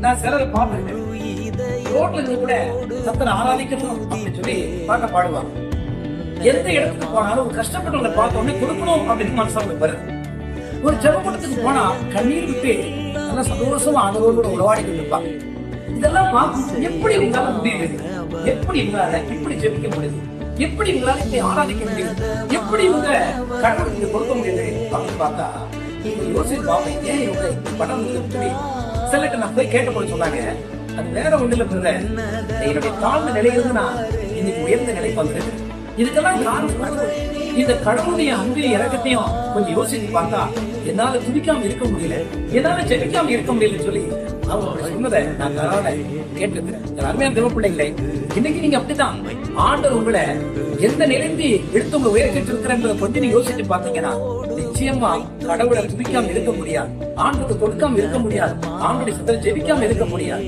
நான் சிலரை பார்த்துருக்கேன். ரோட்ல இருந்து கூட கர்த்தரை ஆராதிக்கணும் அப்படின்னு சொல்லி பாட்ட பாடுவாங்க. எந்த இடத்துக்கு போனாலும் ஒரு கஷ்டப்பட்டவங்களை பார்த்த உடனே கொடுக்கணும் அப்படின்னு மனசாக வருது. ஒரு ஜெபக்கூட்டத்துக்கு போனா கண்ணீர் விட்டு நல்லா சந்தோஷமா ஆண்டவரோட உறவாடி இருப்பாங்க. இதெல்லாம் பார்த்து எப்படி உங்களால முடியுது? எப்படி உங்களால இப்படி ஜெபிக்க முடியுது? எப்படி உங்களால இப்படி ஆராதிக்க முடியுது? எப்படி உங்க கடவுளுக்கு கொடுக்க முடியுது அப்படின்னு பார்த்தா யோசிச்சு பார்ப்பேன். ஏன் இவங்க படம் சொல்லி சிலருக்கு நான் போய் கேட்ட போது சொன்னாங்க, அது வேற ஒண்ணுல இருந்த என்னுடைய தாழ்ந்த நிலையிலிருந்து நான் இன்னைக்கு உயர்ந்த நிலைக்கு வந்திருக்கேன். இதுக்கெல்லாம் காரணம் இந்த கடவுளுடைய அன்பையும் இறக்கத்தையும் கொஞ்சம் யோசிச்சு பார்த்தா என்னால துடிக்காம இருக்க முடியல, என்னால ஜெபிக்காம இருக்க முடியல சொல்லி அவங்க சொன்னதை நான் தராத கேட்டிருக்கிறேன். அருமையான தேவ பிள்ளைங்களே, இன்னைக்கு நீங்க அப்படிதான் ஆண்டவர் உங்களை எந்த நிலைந்து எடுத்து உங்களை உயர்த்திட்டு இருக்கிறன்றத கொஞ்சம் நீங்க யோசிச்சு பாத்தீங்கன்னா நிச்சயமா கடவுளை துதிக்காம இருக்க முடியாது, ஆண்டுக்கு கொடுக்காம இருக்க முடியாது, ஆண்டுடைய சித்தரை ஜெபிக்காம இருக்க முடியாது.